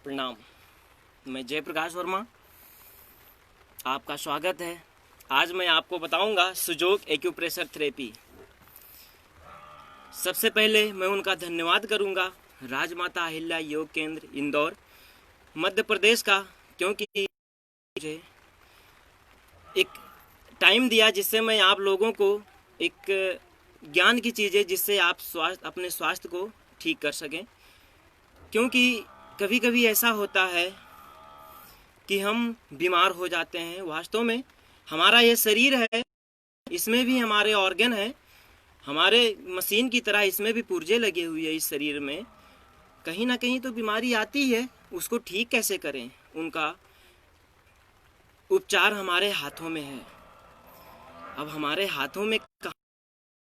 प्रणाम। मैं जयप्रकाश वर्मा, आपका स्वागत है। आज मैं आपको बताऊंगा सुजोग एक्यूप्रेशर थेरेपी। सबसे पहले मैं उनका धन्यवाद करूंगा राजमाता अहिल्या योग केंद्र इंदौर मध्य प्रदेश का, क्योंकि मुझे एक टाइम दिया जिससे मैं आप लोगों को एक ज्ञान की चीज़ें जिससे आप अपने स्वास्थ्य को ठीक कर सकें। क्योंकि कभी कभी ऐसा होता है कि हम बीमार हो जाते हैं। वास्तव में हमारा ये शरीर है, इसमें भी हमारे ऑर्गन है, हमारे मशीन की तरह इसमें भी पुर्जे लगे हुए हैं। इस शरीर में कहीं ना कहीं तो बीमारी आती है, उसको ठीक कैसे करें, उनका उपचार हमारे हाथों में है। अब हमारे हाथों में किस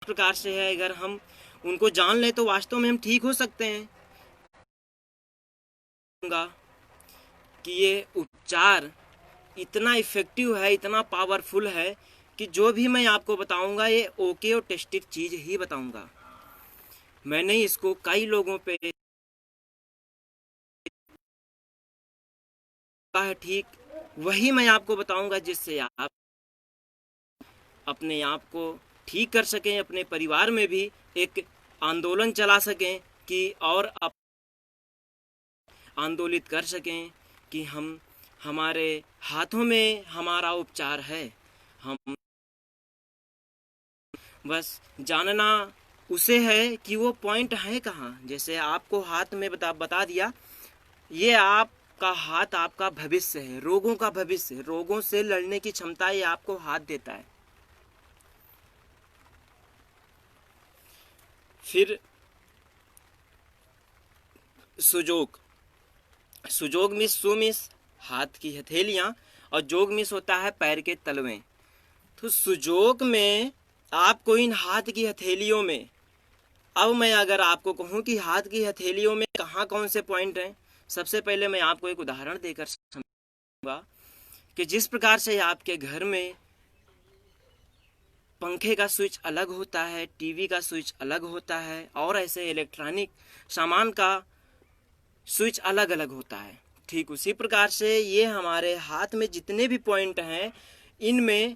प्रकार से है, अगर हम उनको जान लें तो वास्तव में हम ठीक हो सकते हैं। कि ये उपचार इतना इफ़ेक्टिव है, इतना पावरफुल है कि जो भी मैं आपको बताऊंगा ये ओके और टेस्टेड चीज़ ही बताऊंगा। मैंने इसको कई लोगों पे है ठीक वही मैं आपको बताऊंगा, जिससे आप अपने आप को ठीक कर सकें, अपने परिवार में भी एक आंदोलन चला सकें कि और आंदोलित कर सकें कि हमारे हाथों में हमारा उपचार है। हम बस जानना उसे है कि वो पॉइंट है कहाँ। जैसे आपको हाथ में बता दिया, ये आपका हाथ आपका भविष्य है, रोगों का भविष्य, रोगों से लड़ने की क्षमता ये आपको हाथ देता है। फिर सुजोग, सुजोग मिस सुमिस हाथ की हथेलियां, और जोग मिस होता है पैर के तलवे। तो सुजोग में आपको इन हाथ की हथेलियों में, अब मैं अगर आपको कहूं कि हाथ की हथेलियों में कहाँ कौन से पॉइंट हैं, सबसे पहले मैं आपको एक उदाहरण देकर समझाऊंगा कि जिस प्रकार से आपके घर में पंखे का स्विच अलग होता है, टीवी का स्विच अलग होता है, और ऐसे इलेक्ट्रॉनिक सामान का स्विच अलग अलग होता है, ठीक उसी प्रकार से ये हमारे हाथ में जितने भी पॉइंट हैं, इनमें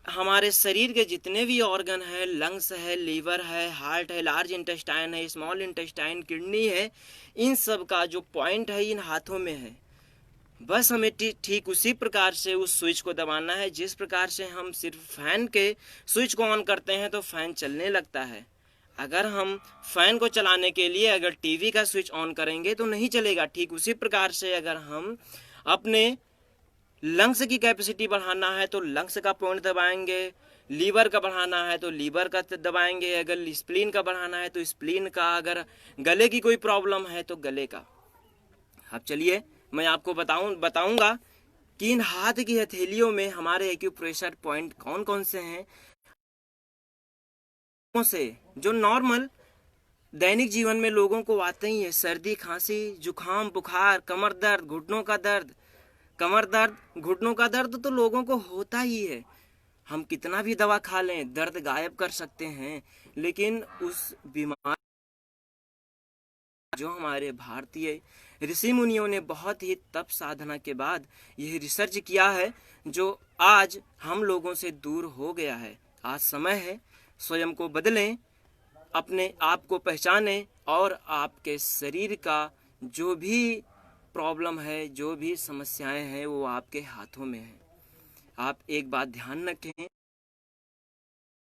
हमारे शरीर के जितने भी ऑर्गन है, लंग्स है, लीवर है, हार्ट है, लार्ज इंटेस्टाइन है, स्मॉल इंटेस्टाइन, किडनी है, इन सब का जो पॉइंट है इन हाथों में है। बस हमें ठीक उसी प्रकार से उस स्विच को दबाना है। जिस प्रकार से हम सिर्फ फैन के स्विच को ऑन करते हैं तो फैन चलने लगता है। अगर हम फैन को चलाने के लिए अगर टीवी का स्विच ऑन करेंगे तो नहीं चलेगा। ठीक उसी प्रकार से अगर हम अपने लंग्स की कैपेसिटी बढ़ाना है तो लंग्स का पॉइंट दबाएंगे, लीवर का बढ़ाना है तो लीवर का दबाएंगे, अगर स्प्लीन का बढ़ाना है तो स्प्लीन का, अगर गले की कोई प्रॉब्लम है तो गले का। अब चलिए मैं आपको बताऊंगा कि इन हाथ की हथेलियों में हमारे एक्यूप्रेशर पॉइंट कौन कौन से हैं, से जो नॉर्मल दैनिक जीवन में लोगों को आते ही है। सर्दी, खांसी, जुकाम, बुखार, कमर दर्द, घुटनों का दर्द, कमर दर्द, घुटनों का दर्द तो लोगों को होता ही है। हम कितना भी दवा खा लें, दर्द गायब कर सकते हैं, लेकिन उस बीमारी जो हमारे भारतीय ऋषि मुनियों ने बहुत ही तप साधना के बाद यह रिसर्च किया है, जो आज हम लोगों से दूर हो गया है। आज समय है स्वयं को बदलें, अपने आप को पहचानें, और आपके शरीर का जो भी प्रॉब्लम है, जो भी समस्याएं हैं, वो आपके हाथों में है। आप एक बात ध्यान रखें,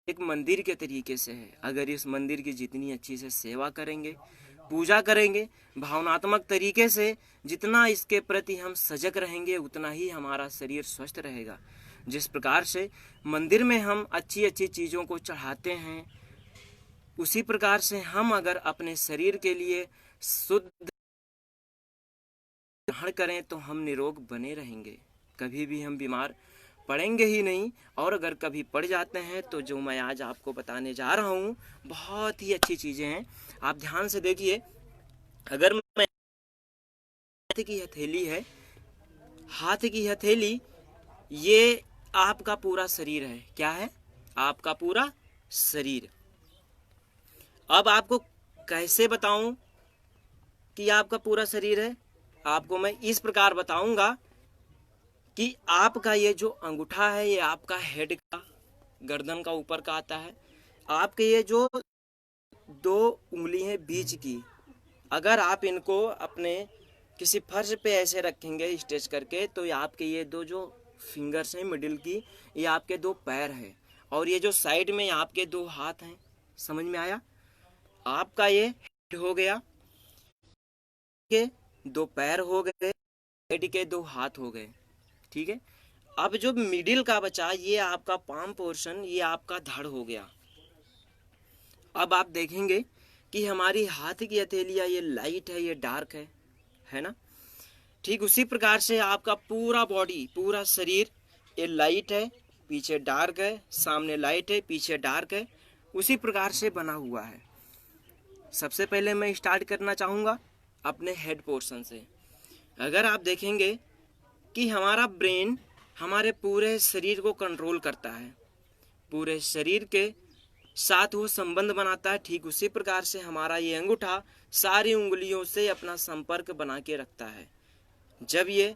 एक मंदिर के तरीके से है। अगर इस मंदिर की जितनी अच्छी से सेवा करेंगे, पूजा करेंगे, भावनात्मक तरीके से जितना इसके प्रति हम सजग रहेंगे, उतना ही हमारा शरीर स्वस्थ रहेगा। जिस प्रकार से मंदिर में हम अच्छी अच्छी चीज़ों को चढ़ाते हैं, उसी प्रकार से हम अगर अपने शरीर के लिए शुद्ध ग्रहण करें तो हम निरोग बने रहेंगे, कभी भी हम बीमार पड़ेंगे ही नहीं। और अगर कभी पड़ जाते हैं तो जो मैं आज आपको बताने जा रहा हूँ बहुत ही अच्छी चीज़ें हैं, आप ध्यान से देखिए। अगर मैं हाथ की हथेली है, हाथ की हथेली ये आपका पूरा शरीर है। क्या है? आपका पूरा शरीर। अब आपको कैसे बताऊं कि आपका पूरा शरीर है? आपको मैं इस प्रकार बताऊंगा कि आपका ये जो अंगूठा है ये आपका हेड का, गर्दन का ऊपर का आता है। आपके ये जो दो उंगली है बीच की, अगर आप इनको अपने किसी फर्श पे ऐसे रखेंगे स्ट्रेच करके, तो ये आपके ये दो जो फिंगर्स हैं मिडिल की, ये आपके दो पैर हैं, और ये जो साइड में आपके दो हाथ हैं। समझ में आया? आपका ये हेड हो गया, के दो पैर हो गए, हेड के दो हाथ हो गए। ठीक है। अब जो मिडिल का बचा ये आपका पाम पोर्शन, ये आपका धड़ हो गया। अब आप देखेंगे कि हमारी हाथ की हथेलियाँ ये लाइट है, ये डार्क है ना। ठीक उसी प्रकार से आपका पूरा बॉडी, पूरा शरीर ये लाइट है, पीछे डार्क है, सामने लाइट है, पीछे डार्क है, उसी प्रकार से बना हुआ है। सबसे पहले मैं स्टार्ट करना चाहूँगा अपने हेड पोर्शन से। अगर आप देखेंगे कि हमारा ब्रेन हमारे पूरे शरीर को कंट्रोल करता है, पूरे शरीर के साथ वो संबंध बनाता है, ठीक उसी प्रकार से हमारा ये अंगूठा सारी उंगलियों से अपना संपर्क बना के रखता है। जब ये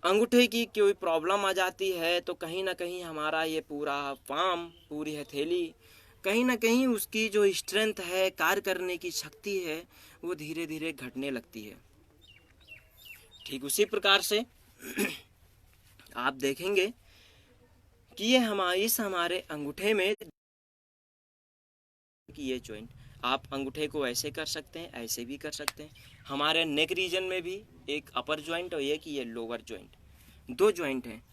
अंगूठे की कोई प्रॉब्लम आ जाती है तो कहीं ना कहीं हमारा ये पूरा पाम, पूरी हथेली, कहीं ना कहीं उसकी जो स्ट्रेंथ है, कार्य करने की शक्ति है, वो धीरे धीरे घटने लगती है। ठीक उसी प्रकार से आप देखेंगे कि ये हमारे अंगूठे में कि ये जॉइंट, आप अंगूठे को ऐसे कर सकते हैं, ऐसे भी कर सकते हैं। हमारे नेक रीजन में भी एक अपर जॉइंट और एक ये लोअर जॉइंट, दो जॉइंट हैं।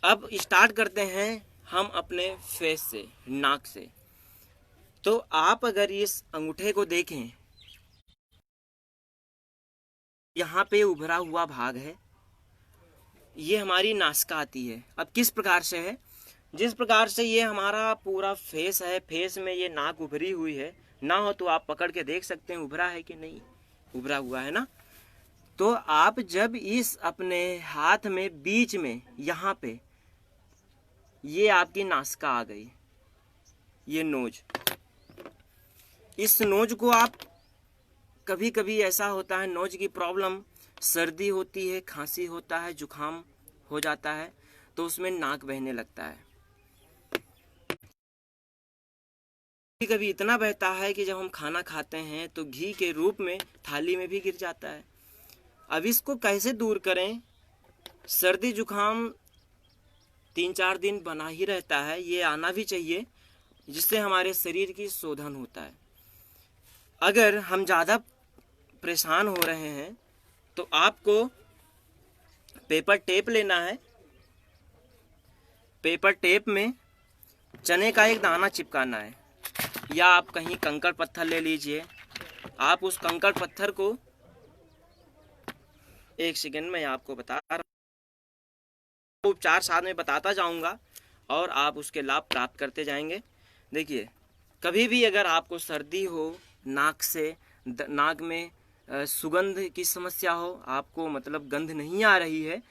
अब स्टार्ट करते हैं हम अपने फेस से, नाक से। तो आप अगर इस अंगूठे को देखें, यहाँ पे उभरा हुआ भाग है, ये हमारी नासिका आती है। अब किस प्रकार से है? जिस प्रकार से ये हमारा पूरा फेस है, फेस में ये नाक उभरी हुई है, ना हो तो आप पकड़ के देख सकते हैं उभरा है कि नहीं, उभरा हुआ है ना। तो आप जब इस अपने हाथ में बीच में यहाँ पे ये आपकी नासिका आ गई, ये नोज, इस नोज को आप कभी कभी ऐसा होता है नोज की प्रॉब्लम, सर्दी होती है, खांसी होता है, जुकाम हो जाता है, तो उसमें नाक बहने लगता है। कभी कभी इतना बहता है कि जब हम खाना खाते हैं तो घी के रूप में थाली में भी गिर जाता है। अब इसको कैसे दूर करें? सर्दी जुकाम 3-4 दिन बना ही रहता है, ये आना भी चाहिए, जिससे हमारे शरीर की शोधन होता है। अगर हम ज़्यादा परेशान हो रहे हैं तो आपको पेपर टेप लेना है। पेपर टेप में चने का एक दाना चिपकाना है, या आप कहीं कंकड़ पत्थर ले लीजिए। आप उस कंकड़ पत्थर को, एक सेकंड में आपको बता रहा हूँ, उपचार साथ में बताता जाऊंगा और आप उसके लाभ प्राप्त करते जाएंगे। देखिए, कभी भी अगर आपको सर्दी हो, नाक में सुगंध की समस्या हो, आपको मतलब गंध नहीं आ रही है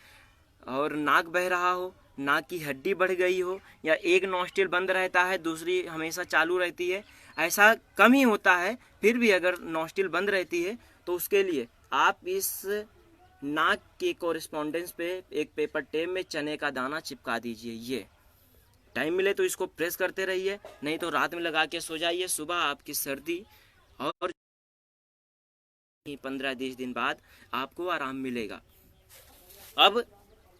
और नाक बह रहा हो, नाक की हड्डी बढ़ गई हो, या एक नॉस्ट्रिल बंद रहता है, दूसरी हमेशा चालू रहती है, ऐसा कम ही होता है, फिर भी अगर नॉस्ट्रिल बंद रहती है तो उसके लिए आप इस नाक के कोरिस्पोंडेंस पे एक पेपर टेप में चने का दाना चिपका दीजिए। ये टाइम मिले तो इसको प्रेस करते रहिए, नहीं तो रात में लगा के सो जाइए। सुबह आपकी सर्दी और 15-20 दिन बाद आपको आराम मिलेगा। अब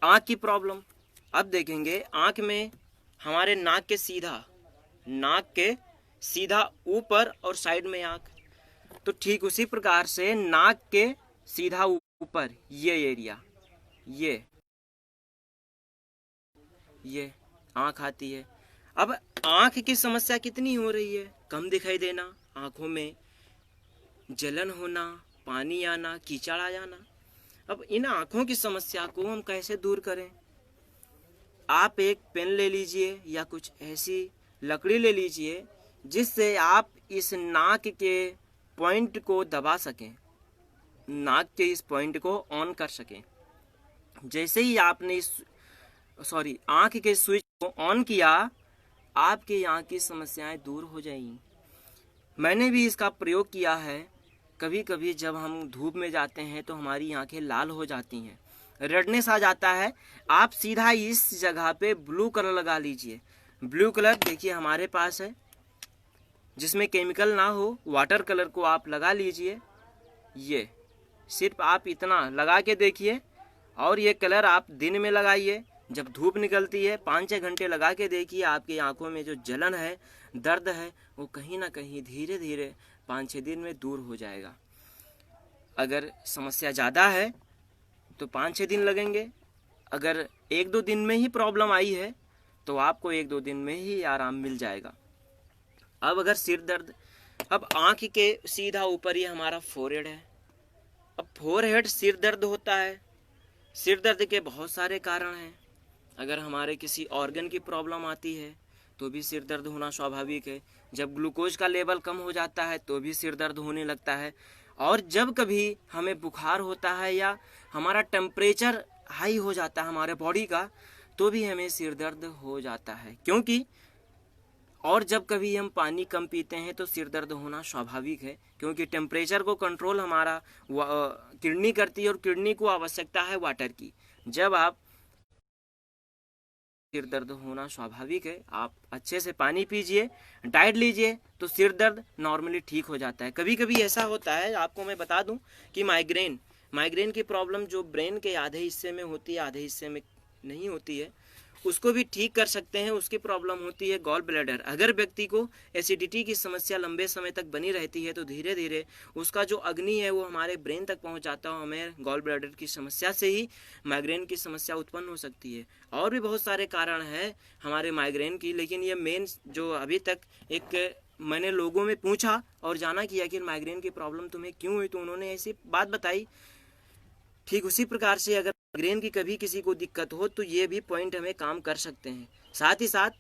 आँख की प्रॉब्लम, अब देखेंगे आँख में हमारे नाक के सीधा ऊपर और साइड में आँख, तो ठीक उसी प्रकार से नाक के सीधा ऊपर ये एरिया, ये आँख आती है। अब आँख की समस्या कितनी हो रही है? कम दिखाई देना, आँखों में जलन होना, पानी आना, कीचड़ आ जाना। अब इन आँखों की समस्या को हम कैसे दूर करें? आप एक पेन ले लीजिए या कुछ ऐसी लकड़ी ले लीजिए जिससे आप इस नाक के पॉइंट को दबा सकें, नाक के इस पॉइंट को ऑन कर सकें। जैसे ही आपने आँख के स्विच को ऑन किया, आपके आँख की समस्याएं दूर हो जाएंगी। मैंने भी इसका प्रयोग किया है। कभी कभी जब हम धूप में जाते हैं तो हमारी आंखें लाल हो जाती हैं, रेडनेस आ जाता है। आप सीधा इस जगह पे ब्लू कलर लगा लीजिए। ब्लू कलर देखिए हमारे पास है, जिसमें केमिकल ना हो, वाटर कलर को आप लगा लीजिए। ये सिर्फ आप इतना लगा के देखिए, और ये कलर आप दिन में लगाइए, जब धूप निकलती है 5-6 घंटे लगा के देखिए। आपकी आंखों में जो जलन है, दर्द है, वो कहीं ना कहीं धीरे धीरे 5-6 दिन में दूर हो जाएगा। अगर समस्या ज़्यादा है तो 5-6 दिन लगेंगे। अगर 1-2 दिन में ही प्रॉब्लम आई है तो आपको 1-2 दिन में ही आराम मिल जाएगा। अब अगर सिर दर्द, अब आँख के सीधा ऊपर ही हमारा फोरहेड है। अब फोरहेड सिर दर्द होता है। सिर दर्द के बहुत सारे कारण हैं। अगर हमारे किसी ऑर्गन की प्रॉब्लम आती है तो भी सिर दर्द होना स्वाभाविक है। जब ग्लूकोज का लेवल कम हो जाता है तो भी सिर दर्द होने लगता है। और जब कभी हमें बुखार होता है या हमारा टेम्परेचर हाई हो जाता है हमारे बॉडी का, तो भी हमें सिर दर्द हो जाता है। क्योंकि और जब कभी हम पानी कम पीते हैं तो सिर दर्द होना स्वाभाविक है, क्योंकि टेम्परेचर को कंट्रोल हमारा किडनी करती है, और किडनी को आवश्यकता है वाटर की। जब आप सिर दर्द होना स्वाभाविक है। आप अच्छे से पानी पीजिए, डाइट लीजिए, तो सिर दर्द नॉर्मली ठीक हो जाता है। कभी कभी ऐसा होता है, आपको मैं बता दूं कि माइग्रेन की प्रॉब्लम जो ब्रेन के आधे हिस्से में होती है, आधे हिस्से में नहीं होती है, उसको भी ठीक कर सकते हैं। उसकी प्रॉब्लम होती है गॉल ब्लैडर। अगर व्यक्ति को एसिडिटी की समस्या लंबे समय तक बनी रहती है तो धीरे धीरे उसका जो अग्नि है वो हमारे ब्रेन तक पहुंच जाता है। हमें गॉल ब्लैडर की समस्या से ही माइग्रेन की समस्या उत्पन्न हो सकती है। और भी बहुत सारे कारण हैं हमारे माइग्रेन की, लेकिन ये मेन जो अभी तक एक मैंने लोगों में पूछा और जाना कि आखिर माइग्रेन की प्रॉब्लम तुम्हें क्यों हुई, तो उन्होंने ऐसी बात बताई। ठीक उसी प्रकार से अगर माइग्रेन की कभी किसी को दिक्कत हो तो ये भी पॉइंट हमें काम कर सकते हैं। साथ ही साथ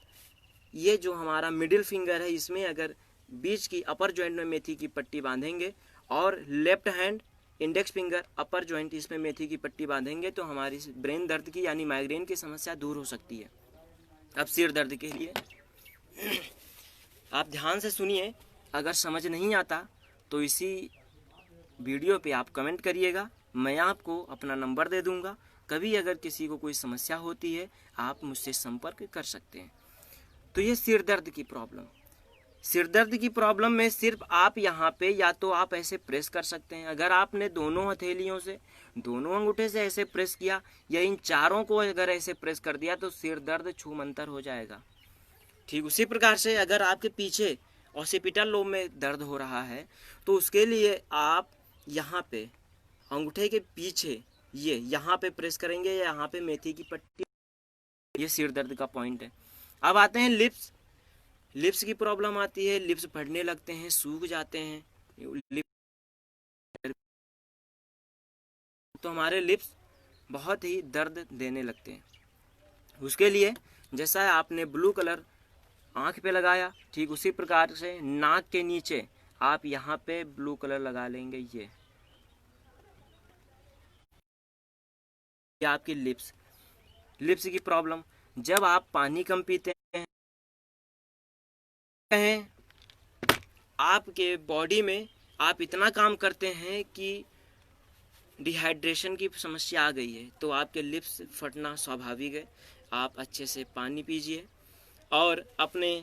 ये जो हमारा मिडिल फिंगर है, इसमें अगर बीच की अपर जॉइंट में मेथी की पट्टी बांधेंगे और लेफ्ट हैंड इंडेक्स फिंगर अपर जॉइंट, इसमें मेथी की पट्टी बांधेंगे तो हमारी ब्रेन दर्द की यानी माइग्रेन की समस्या दूर हो सकती है। अब सिर दर्द के लिए आप ध्यान से सुनिए। अगर समझ नहीं आता तो इसी वीडियो पे आप कमेंट करिएगा, मैं आपको अपना नंबर दे दूंगा। कभी अगर किसी को कोई समस्या होती है आप मुझसे संपर्क कर सकते हैं। तो ये सिर दर्द की प्रॉब्लम में सिर्फ आप यहाँ पे या तो आप ऐसे प्रेस कर सकते हैं। अगर आपने दोनों हथेलियों से, दोनों अंगूठे से ऐसे प्रेस किया या इन चारों को अगर ऐसे प्रेस कर दिया तो सिर दर्द छूमंतर हो जाएगा। ठीक उसी प्रकार से अगर आपके पीछे ऑसिपिटल लोब में दर्द हो रहा है तो उसके लिए आप यहाँ पे अंगूठे के पीछे ये यहाँ पे प्रेस करेंगे या यहाँ पे मेथी की पट्टी, ये सिर दर्द का पॉइंट है। अब आते हैं लिप्स की प्रॉब्लम आती है। लिप्स फटने लगते हैं, सूख जाते हैं, तो हमारे लिप्स बहुत ही दर्द देने लगते हैं। उसके लिए जैसा आपने ब्लू कलर आँख पे लगाया, ठीक उसी प्रकार से नाक के नीचे आप यहाँ पे ब्लू कलर लगा लेंगे। ये आपकी लिप्स की प्रॉब्लम, जब आप पानी कम पीते हैं, आपके बॉडी में आप इतना काम करते हैं कि डिहाइड्रेशन की समस्या आ गई है, तो आपके लिप्स फटना स्वाभाविक है। आप अच्छे से पानी पीजिए और अपने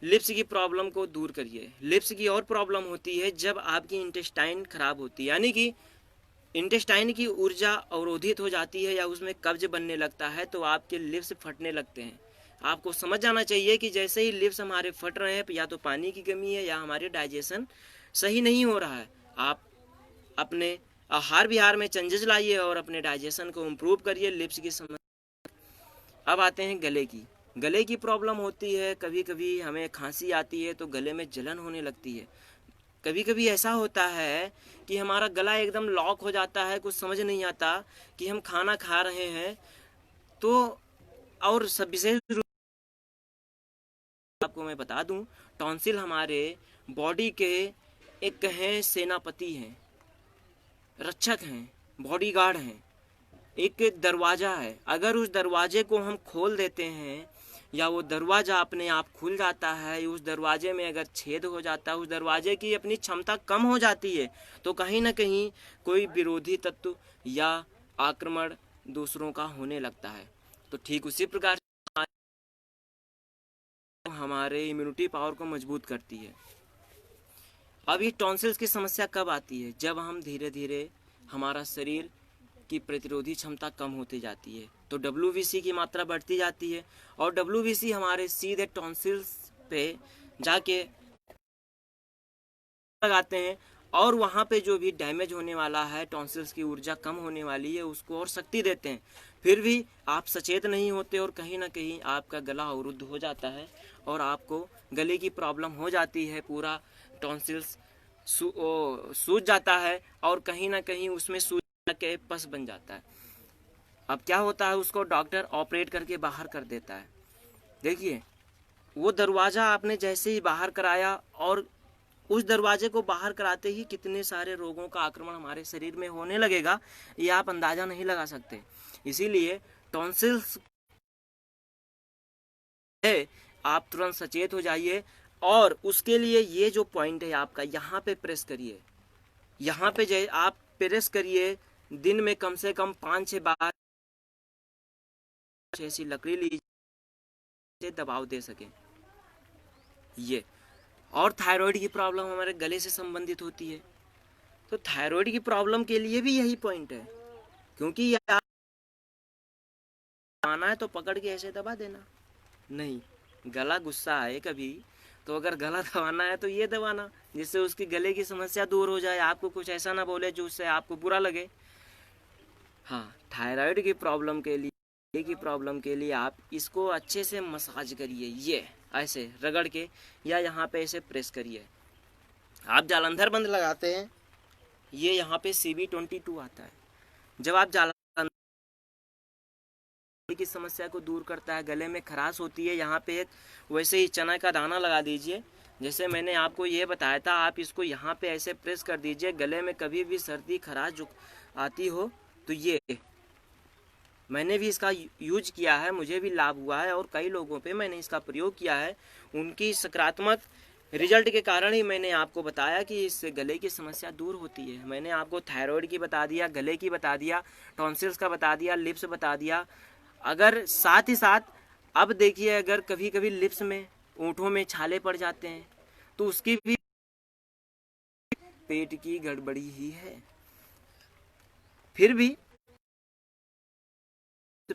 लिप्स की प्रॉब्लम को दूर करिए। लिप्स की और प्रॉब्लम होती है जब आपकी इंटेस्टाइन खराब होती है, यानी कि इंटेस्टाइन की ऊर्जा अवरोधित हो जाती है या उसमें कब्ज बनने लगता है, तो आपके लिप्स फटने लगते हैं। आपको समझ जाना चाहिए कि जैसे ही लिप्स हमारे फट रहे हैं, या तो पानी की कमी है या हमारे डाइजेशन सही नहीं हो रहा है। आप अपने आहार विहार में चेंजेस लाइए और अपने डाइजेशन को इम्प्रूव करिए। लिप्स की समस्या। अब आते हैं गले की प्रॉब्लम होती है। कभी कभी हमें खांसी आती है तो गले में जलन होने लगती है। कभी कभी ऐसा होता है कि हमारा गला एकदम लॉक हो जाता है, कुछ समझ नहीं आता कि हम खाना खा रहे हैं तो। और सब विशेष रूप आपको मैं बता दूं, टॉन्सिल हमारे बॉडी के एक कहें सेनापति हैं, रक्षक हैं, बॉडीगार्ड हैं, एक दरवाज़ा है। अगर उस दरवाजे को हम खोल देते हैं या वो दरवाज़ा अपने आप खुल जाता है, उस दरवाजे में अगर छेद हो जाता है, उस दरवाजे की अपनी क्षमता कम हो जाती है, तो कहीं ना कहीं कोई विरोधी तत्व या आक्रमण दूसरों का होने लगता है। तो ठीक उसी प्रकार हमारे इम्यूनिटी पावर को मजबूत करती है। अब ये टॉन्सिल्स की समस्या कब आती है? जब हम धीरे धीरे हमारा शरीर की प्रतिरोधी क्षमता कम होती जाती है, तो WBC की मात्रा बढ़ती जाती है, और WBC हमारे सीधे टॉन्सिल्स पे जाके लगाते हैं, और वहाँ पे जो भी डैमेज होने वाला है, टॉन्सिल्स की ऊर्जा कम होने वाली है, उसको और शक्ति देते हैं। फिर भी आप सचेत नहीं होते और कहीं ना कहीं आपका गला अवरुद्ध हो जाता है और आपको गले की प्रॉब्लम हो जाती है। पूरा टॉन्सिल्स सूज जाता है और कहीं ना कहीं उसमें सूज के पस बन जाता है। अब क्या होता है, उसको डॉक्टर ऑपरेट करके बाहर कर देता है। देखिए, वो दरवाज़ा आपने जैसे ही बाहर कराया, और उस दरवाजे को बाहर कराते ही कितने सारे रोगों का आक्रमण हमारे शरीर में होने लगेगा, ये आप अंदाज़ा नहीं लगा सकते। इसीलिए टॉन्सिल्स है, आप तुरंत सचेत हो जाइए, और उसके लिए ये जो पॉइंट है आपका, यहाँ पे प्रेस करिए। यहाँ पे आप प्रेस करिए, दिन में कम से कम 5-6 बार ऐसी लकड़ी लीजिए, दबाव दे सकें ये। और थायराइड की प्रॉब्लम हमारे गले से संबंधित होती है, तो थायराइड की प्रॉब्लम के लिए भी यही पॉइंट है, क्योंकि आना है तो पकड़ के ऐसे दबा देना नहीं। गला गुस्सा आए कभी, तो अगर गला दबाना है तो ये दबाना, जिससे उसकी गले की समस्या दूर हो जाए, आपको कुछ ऐसा ना बोले जो उससे आपको बुरा लगे। हाँ, थायराइड की प्रॉब्लम के लिए आप इसको अच्छे से मसाज करिए, ये ऐसे रगड़ के, या यहाँ पे ऐसे प्रेस करिए। आप जालंधर बंद लगाते हैं, ये यहाँ पे CB22 आता है। जब आप जालंधर की समस्या को दूर करता है, गले में खराश होती है, यहाँ पे एक वैसे ही चना का दाना लगा दीजिए, जैसे मैंने आपको ये बताया था। आप इसको यहाँ पे ऐसे प्रेस कर दीजिए। गले में कभी भी सर्दी खराश जो आती हो, तो ये मैंने भी इसका यूज किया है, मुझे भी लाभ हुआ है, और कई लोगों पे मैंने इसका प्रयोग किया है। उनकी सकारात्मक रिजल्ट के कारण ही मैंने आपको बताया कि इससे गले की समस्या दूर होती है। मैंने आपको थायराइड की बता दिया, गले की बता दिया, टॉन्सिल्स का बता दिया, लिप्स बता दिया। अगर साथ ही साथ अब देखिए, अगर कभी कभी लिप्स में, ओंठों में छाले पड़ जाते हैं, तो उसकी भी पेट की गड़बड़ी ही है। फिर भी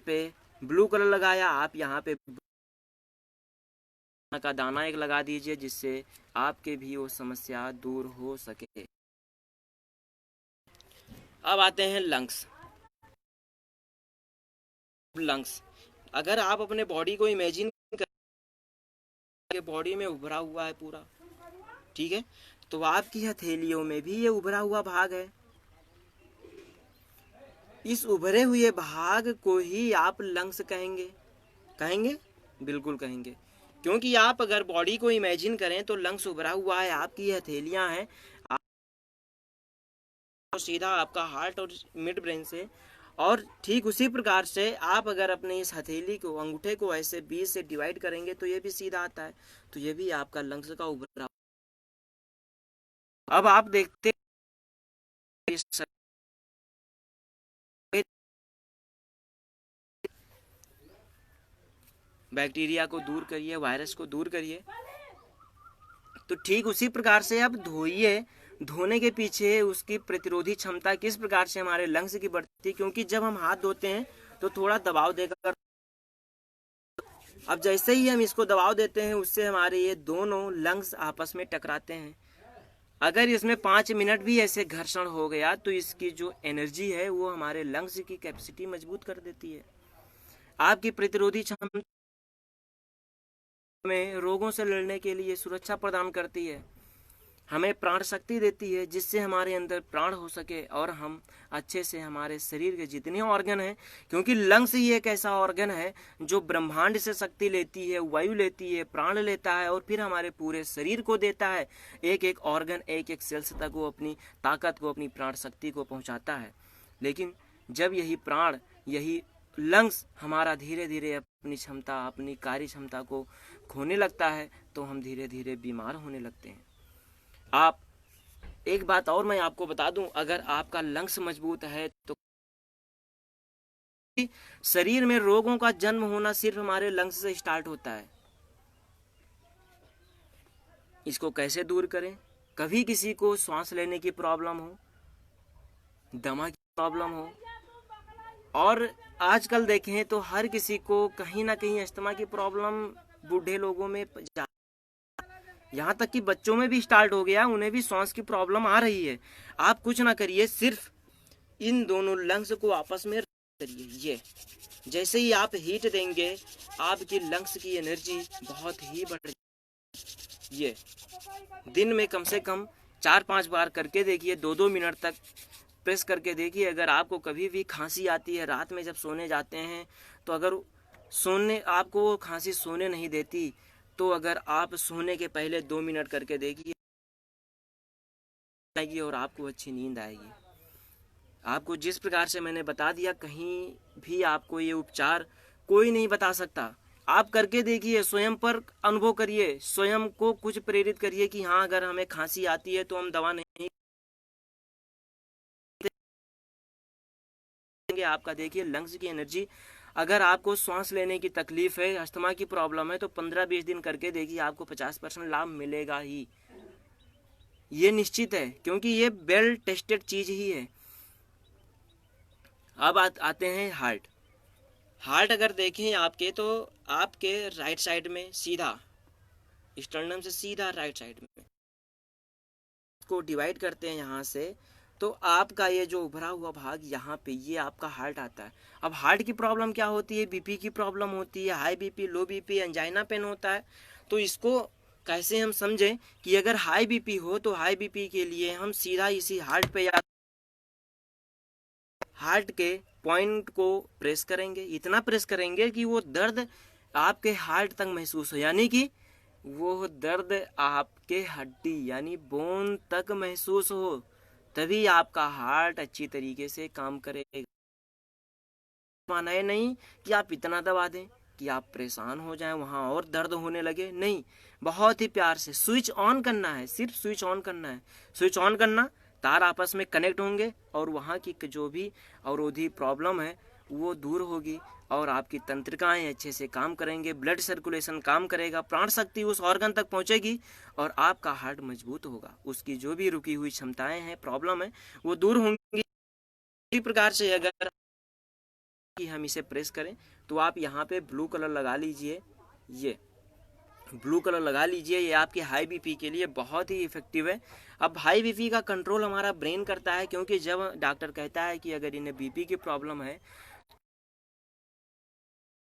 पे ब्लू कलर लगाया, आप यहाँ पे का दाना एक लगा दीजिए, जिससे आपके भी वो समस्या दूर हो सके। अब आते हैं लंग्स। अगर आप अपने बॉडी को इमेजिन करें, बॉडी में उभरा हुआ है पूरा, ठीक है, तो आपकी हथेलियों में भी ये उभरा हुआ भाग है। इस उभरे हुए भाग को ही आप लंग्स कहेंगे, बिल्कुल कहेंगे, क्योंकि आप अगर बॉडी को इमेजिन करें तो लंग्स उभरा हुआ है, आपकी हथेलियां हैं, सीधा आपका हार्ट और मिड ब्रेन से। और ठीक उसी प्रकार से आप अगर अपने इस हथेली को, अंगूठे को ऐसे 20 से डिवाइड करेंगे तो ये भी सीधा आता है, तो ये भी आपका लंग्स का उभरा। अब आप देखते बैक्टीरिया को दूर करिए, वायरस को दूर करिए। तो ठीक उसी प्रकार से अब धोइए। धोने के पीछे उसकी प्रतिरोधी क्षमता किस प्रकार से हमारे लंग्स की बढ़ती है, क्योंकि जब हम हाथ धोते हैं तो थोड़ा दबाव देकर, अब जैसे ही हम इसको दबाव देते हैं, उससे हमारे ये दोनों लंग्स आपस में टकराते हैं। अगर इसमें 5 मिनट भी ऐसे घर्षण हो गया, तो इसकी जो एनर्जी है वो हमारे लंग्स की कैपेसिटी मजबूत कर देती है। आपकी प्रतिरोधी क्षमता में रोगों से लड़ने के लिए सुरक्षा प्रदान करती है, हमें प्राण शक्ति देती है, जिससे हमारे अंदर प्राण हो सके और हम अच्छे से हमारे शरीर के जितने ऑर्गन हैं, क्योंकि लंग्स ही एक ऐसा ऑर्गन है जो ब्रह्मांड से शक्ति लेती है, वायु लेती है, प्राण लेता है, और फिर हमारे पूरे शरीर को देता है। एक एक ऑर्गन, एक एक सेल्स तक वो अपनी ताकत को, अपनी प्राण शक्ति को पहुंचाता है। लेकिन जब यही प्राण, यही लंग्स हमारा धीरे धीरे अपनी क्षमता, अपनी कार्य क्षमता को खोने लगता है, तो हम धीरे धीरे बीमार होने लगते हैं। आप एक बात और मैं आपको बता दूं, अगर आपका लंग्स मजबूत है तो शरीर में रोगों का जन्म होना सिर्फ हमारे लंग्स से स्टार्ट होता है। इसको कैसे दूर करें? कभी किसी को सांस लेने की प्रॉब्लम हो, दमा की प्रॉब्लम हो, और आजकल देखें तो हर किसी को कहीं ना कहीं अस्थमा की प्रॉब्लम बूढ़े लोगों में, यहाँ तक कि बच्चों में भी स्टार्ट हो गया, उन्हें भी सांस की प्रॉब्लम आ रही है। आप कुछ ना करिए, सिर्फ इन दोनों लंग्स को आपस में करिए। ये जैसे ही आप हीट देंगे, आपकी लंग्स की एनर्जी बहुत ही बढ़, ये दिन में कम से कम 4-5 बार करके देखिए, 2-2 मिनट तक प्रेस करके देखिए। अगर आपको कभी भी खांसी आती है रात में जब सोने जाते हैं, तो अगर आपको खांसी सोने नहीं देती, तो अगर आप सोने के पहले 2 मिनट करके देखिए आएगी और आपको अच्छी नींद आएगी। आपको जिस प्रकार से मैंने बता दिया, कहीं भी आपको ये उपचार कोई नहीं बता सकता। आप करके देखिए, स्वयं पर अनुभव करिए, स्वयं को कुछ प्रेरित करिए कि हाँ, अगर हमें खांसी आती है तो हम दवा नहीं देंगे। आपका देखिए लंग्स की एनर्जी, अगर आपको सांस लेने की तकलीफ है, अस्थमा की प्रॉब्लम है, तो 15-20 दिन करके देखिए, आपको 50% लाभ मिलेगा ही, ये निश्चित है, क्योंकि ये वेल टेस्टेड चीज ही है। अब आते हैं हार्ट। हार्ट अगर देखें आपके, तो आपके राइट साइड में सीधा, स्टर्नम से सीधा राइट साइड में को डिवाइड करते हैं यहाँ से, तो आपका ये जो उभरा हुआ भाग यहाँ पे, ये आपका हार्ट आता है। अब हार्ट की प्रॉब्लम क्या होती है? बीपी की प्रॉब्लम होती है, high BP, low BP, angina pain होता है। तो इसको कैसे हम समझें कि अगर हाई बीपी हो, तो हाई बीपी के लिए हम सीधा इसी हार्ट पे या हार्ट के पॉइंट को प्रेस करेंगे, इतना प्रेस करेंगे कि वो दर्द आपके हार्ट तक महसूस हो, यानी कि वो दर्द आपके हड्डी यानी बोन तक महसूस हो, तभी आपका हार्ट अच्छी तरीके से काम करेगा। माना है नहीं कि आप इतना दबा दें कि आप परेशान हो जाएं, वहां और दर्द होने लगे, नहीं। बहुत ही प्यार से स्विच ऑन करना है, सिर्फ स्विच ऑन करना है। स्विच ऑन करना, तार आपस में कनेक्ट होंगे और वहाँ की जो भी अवरोधी प्रॉब्लम है वो दूर होगी, और आपकी तंत्रिकाएं अच्छे से काम करेंगे, ब्लड सर्कुलेशन काम करेगा, प्राण शक्ति उस ऑर्गन तक पहुंचेगी, और आपका हार्ट मजबूत होगा। उसकी जो भी रुकी हुई क्षमताएं हैं, प्रॉब्लम है, वो दूर होंगी। इसी प्रकार से अगर कि हम इसे प्रेस करें, तो आप यहाँ पे ब्लू कलर लगा लीजिए, ये ब्लू कलर लगा लीजिए, ये आपके हाई बीपी के लिए बहुत ही इफेक्टिव है। अब हाई बीपी का कंट्रोल हमारा ब्रेन करता है, क्योंकि जब डॉक्टर कहता है कि अगर इन्हें बीपी की प्रॉब्लम है,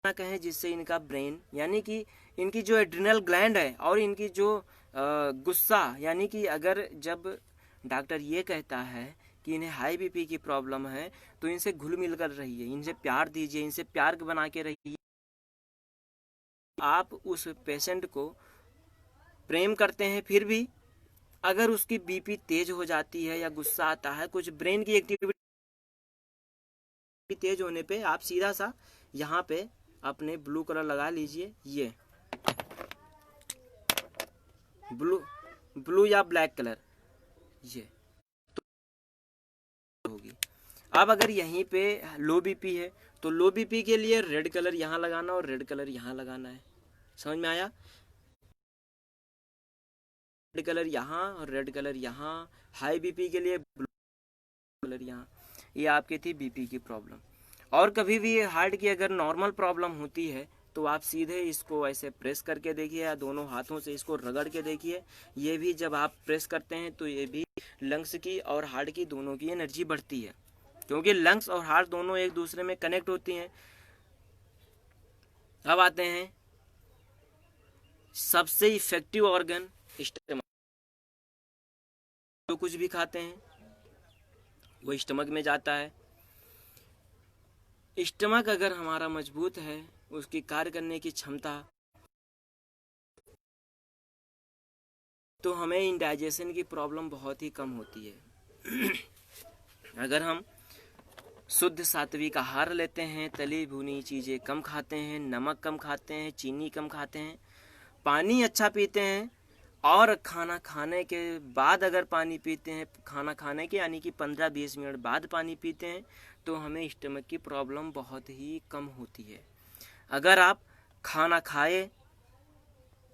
ना कहें जिससे इनका ब्रेन यानी कि इनकी जो एड्रिनल ग्लैंड है और इनकी जो गुस्सा, यानी कि अगर जब डॉक्टर ये कहता है कि इन्हें हाई बीपी की प्रॉब्लम है, तो इनसे घुल मिल कर रहिए, इनसे प्यार दीजिए, इनसे प्यार बना के रहिए। आप उस पेशेंट को प्रेम करते हैं, फिर भी अगर उसकी बीपी तेज हो जाती है या गुस्सा आता है, कुछ ब्रेन की एक्टिविटी तेज होने पे आप सीधा सा यहाँ पे अपने ब्लू कलर लगा लीजिए, ये ब्लू या ब्लैक कलर, ये तो होगी। अब अगर यहीं पे लो बीपी है, तो लो बीपी के लिए रेड कलर यहाँ लगाना और रेड कलर यहाँ लगाना है। समझ में आया? रेड कलर यहाँ और रेड कलर यहाँ। हाई बीपी के लिए ब्लू कलर यहाँ। ये आपकी थी बीपी की प्रॉब्लम। और कभी भी हार्ट की अगर नॉर्मल प्रॉब्लम होती है, तो आप सीधे इसको ऐसे प्रेस करके देखिए, या दोनों हाथों से इसको रगड़ के देखिए। ये भी जब आप प्रेस करते हैं, तो ये भी लंग्स की और हार्ट की दोनों की एनर्जी बढ़ती है, क्योंकि लंग्स और हार्ट दोनों एक दूसरे में कनेक्ट होती हैं। अब आते हैं सबसे इफेक्टिव ऑर्गन, स्टमक। जो कुछ भी खाते हैं वो स्टमक में जाता है। स्टमक अगर हमारा मजबूत है, उसकी कार्य करने की क्षमता, तो हमें इंडाइजेशन की प्रॉब्लम बहुत ही कम होती है। अगर हम शुद्ध सात्विक आहार लेते हैं, तली भुनी चीज़ें कम खाते हैं, नमक कम खाते हैं, चीनी कम खाते हैं, पानी अच्छा पीते हैं, और खाना खाने के बाद अगर पानी पीते हैं, खाना खाने के यानी कि 15-20 मिनट बाद पानी पीते हैं, तो हमें स्टमक की प्रॉब्लम बहुत ही कम होती है। अगर आप खाना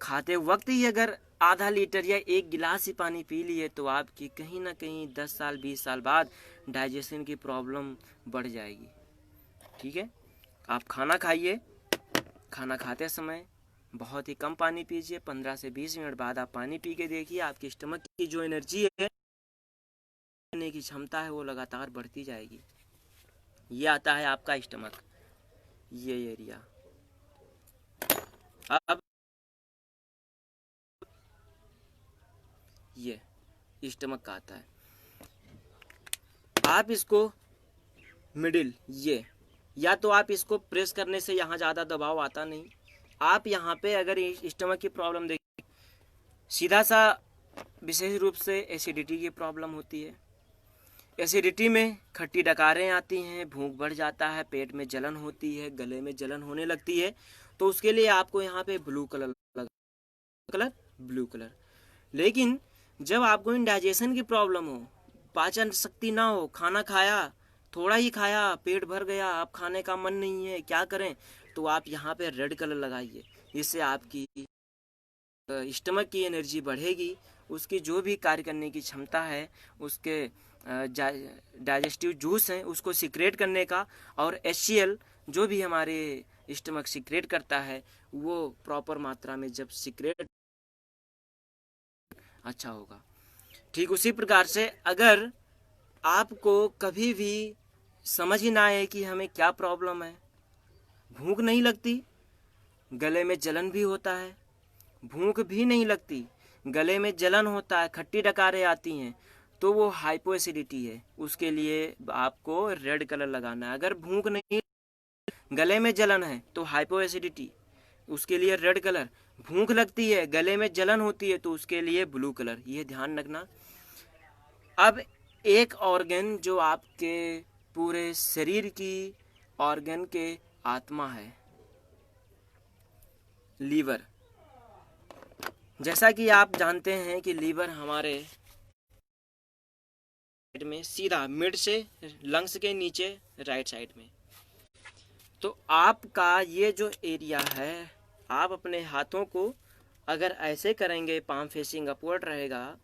खाते वक्त ही अगर आधा लीटर या 1 गिलास ही पानी पी लिए, तो आपकी कहीं ना कहीं 10 साल 20 साल बाद डाइजेशन की प्रॉब्लम बढ़ जाएगी। ठीक है, आप खाना खाइए, खाना खाते समय बहुत ही कम पानी पीजिए, 15 से 20 मिनट बाद आप पानी पी के देखिए, आपकी स्टमक की जो एनर्जी है, करने की क्षमता है, वो लगातार बढ़ती जाएगी। ये आता है आपका स्टमक, ये एरिया। अब ये स्टमक का आता है, आप इसको मिडिल, ये या तो आप इसको प्रेस करने से यहाँ ज़्यादा दबाव आता नहीं, आप यहाँ पे अगर स्टमक की प्रॉब्लम देखिए, सीधा सा विशेष रूप से एसिडिटी की प्रॉब्लम होती है। एसिडिटी में खट्टी डकारें आती हैं, भूख बढ़ जाता है, पेट में जलन होती है, गले में जलन होने लगती है, तो उसके लिए आपको यहाँ पे ब्लू कलर ब्लू कलर। लेकिन जब आपको इंडाइजेशन की प्रॉब्लम हो, पाचन शक्ति ना हो, खाना खाया, थोड़ा ही खाया, पेट भर गया, आप खाने का मन नहीं है, क्या करें, तो आप यहाँ पे रेड कलर लगाइए। इससे आपकी स्टमक की एनर्जी बढ़ेगी, उसकी जो भी कार्य करने की क्षमता है, उसके डाइजेस्टिव जूस हैं उसको सिक्रेट करने का, और HCl जो भी हमारे स्टमक सिक्रेट करता है, वो प्रॉपर मात्रा में जब सिक्रेट अच्छा होगा। ठीक उसी प्रकार से अगर आपको कभी भी समझ ही ना आए कि हमें क्या प्रॉब्लम है, भूख नहीं लगती, गले में जलन भी होता है, भूख भी नहीं लगती, गले में जलन होता है, खट्टी डकारें आती हैं, तो वो हाइपो एसिडिटी है। उसके लिए आपको रेड कलर लगाना है। अगर भूख नहीं, गले में जलन है, तो हाइपो एसिडिटी, उसके लिए रेड कलर। भूख लगती है, गले में जलन होती है, तो उसके लिए ब्लू कलर। ये ध्यान रखना। अब एक ऑर्गन जो आपके पूरे शरीर की ऑर्गन के आत्मा है, लीवर। जैसा कि आप जानते हैं कि लीवर हमारे में सीधा मिड से लंग्स के नीचे राइट साइड में, तो आपका ये जो एरिया है, आप अपने हाथों को अगर ऐसे करेंगे, पाम फेसिंग अपवर्ड रहेगा,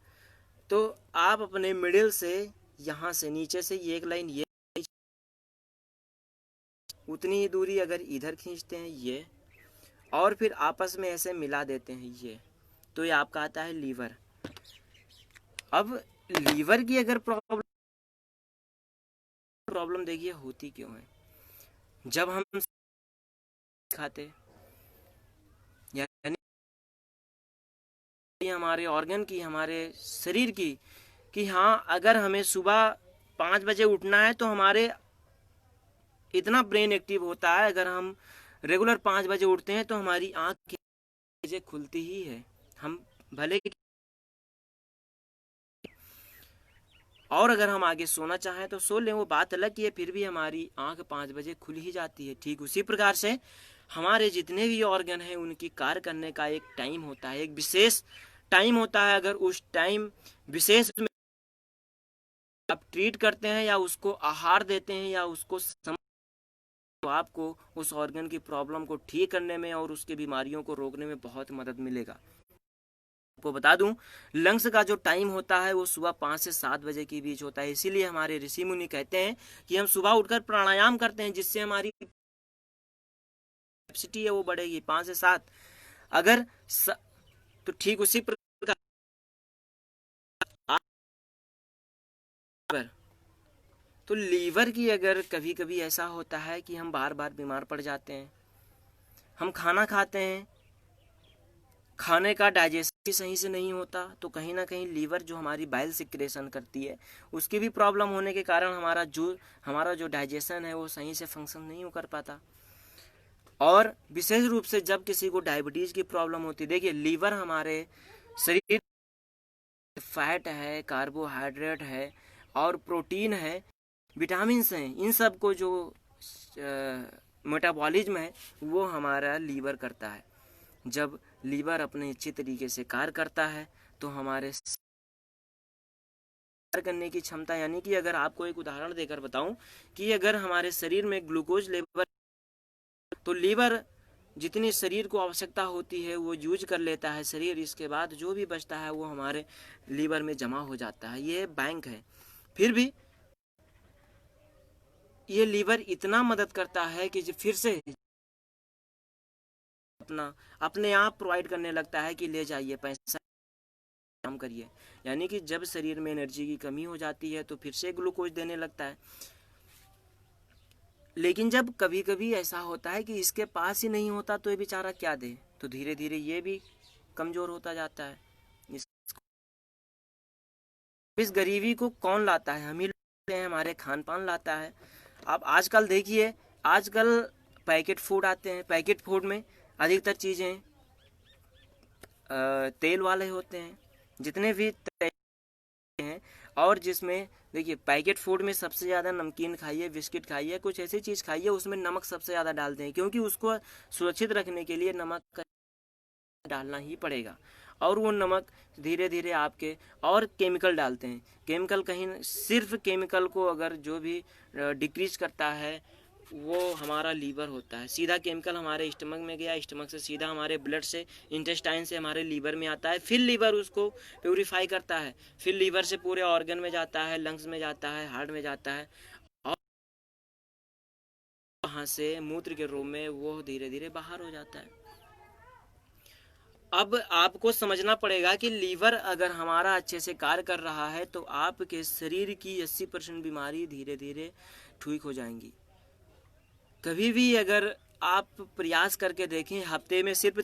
तो आप अपने मिडिल से यहाँ से नीचे से ये एक लाइन, ये उतनी ही दूरी अगर इधर खींचते हैं ये, और फिर आपस में ऐसे मिला देते हैं ये, तो ये आपका आता है लीवर। अब लीवर की अगर प्रॉब्लम देखिए होती क्यों है, जब हम खाते, यानी हमारे ऑर्गन की, हमारे शरीर की, कि हाँ अगर हमें सुबह 5 बजे उठना है, तो हमारे इतना ब्रेन एक्टिव होता है, अगर हम रेगुलर 5 बजे उठते हैं, तो हमारी आँख खुलती ही है। हम भले, और अगर हम आगे सोना चाहें तो सो लें, वो बात अलग की है, फिर भी हमारी आंख 5 बजे खुल ही जाती है। ठीक उसी प्रकार से हमारे जितने भी ऑर्गन हैं, उनकी कार्य करने का एक टाइम होता है, एक विशेष टाइम होता है। अगर उस टाइम विशेष में आप ट्रीट करते हैं, या उसको आहार देते हैं, या उसको तो आपको उस ऑर्गन की प्रॉब्लम को ठीक करने में और उसकी बीमारियों को रोकने में बहुत मदद मिलेगा। आपको बता दूं, लंग्स का जो टाइम होता है वो सुबह 5 से 7 बजे के बीच होता है। इसीलिए हमारे ऋषि मुनि कहते हैं कि हम सुबह उठकर प्राणायाम करते हैं, जिससे हमारी कैपेसिटी है वो बढ़ेगी 5 से 7। अगर तो ठीक उसी प्रकार तो लीवर की अगर कभी कभी ऐसा होता है कि हम बार बार बीमार पड़ जाते हैं, हम खाना खाते हैं, खाने का डाइजेशन भी सही से नहीं होता, तो कहीं ना कहीं लीवर जो हमारी बाइल सिक्रेशन करती है, उसकी भी प्रॉब्लम होने के कारण हमारा जो डाइजेशन है वो सही से फंक्शन नहीं कर पाता। और विशेष रूप से जब किसी को डायबिटीज़ की प्रॉब्लम होती है, देखिए लीवर हमारे शरीर फैट है, कार्बोहाइड्रेट है और प्रोटीन है, विटामिन्स हैं, इन सब को जो मेटाबॉलिज्म है वो हमारा लीवर करता है। जब लीवर अपने अच्छे तरीके से कार्य करता है तो हमारे कार्य करने की क्षमता, यानी कि अगर आपको एक उदाहरण देकर बताऊं कि अगर हमारे शरीर में ग्लूकोज लेवल, तो लीवर जितनी शरीर को आवश्यकता होती है वो यूज कर लेता है शरीर, इसके बाद जो भी बचता है वो हमारे लीवर में जमा हो जाता है। ये बैंक है। फिर भी ये लीवर इतना मदद करता है कि फिर से अपने आप प्रोवाइड करने लगता है कि ले जाइए पैसा, काम करिए। यानी कि जब शरीर में एनर्जी की कमी हो जाती है तो फिर से ग्लूकोज देने लगता है। लेकिन जब कभी कभी ऐसा होता है कि इसके पास ही नहीं होता तो ये बेचारा क्या दे, तो धीरे धीरे ये भी कमजोर होता जाता है। इस गरीबी को कौन लाता है? हम ही लाते हैं, हमारे खान पान लाता है। अब आजकल देखिए, आजकल पैकेट फूड आते हैं, पैकेट फूड में अधिकतर चीज़ें तेल वाले होते हैं, जितने भी तेल हैं। और जिसमें देखिए पैकेट फूड में सबसे ज़्यादा नमकीन खाइए, बिस्किट खाइए, कुछ ऐसी चीज़ खाइए उसमें नमक सबसे ज़्यादा डालते हैं, क्योंकि उसको सुरक्षित रखने के लिए नमक डालना ही पड़ेगा। और वो नमक धीरे धीरे आपके, और केमिकल डालते हैं। केमिकल कहीं, सिर्फ केमिकल को अगर जो भी डिक्रीज करता है वो हमारा लीवर होता है। सीधा केमिकल हमारे स्टमक में गया, स्टमक से सीधा हमारे ब्लड से, इंटेस्टाइन से हमारे लीवर में आता है, फिर लीवर उसको प्यूरिफाई करता है, फिर लीवर से पूरे ऑर्गन में जाता है, लंग्स में जाता है, हार्ट में जाता है, और वहाँ से मूत्र के रूप में वो धीरे धीरे बाहर हो जाता है। अब आपको समझना पड़ेगा कि लीवर अगर हमारा अच्छे से कार्य कर रहा है तो आपके शरीर की 80% बीमारी धीरे धीरे ठीक हो जाएंगी। कभी भी अगर आप प्रयास करके देखें, हफ्ते में सिर्फ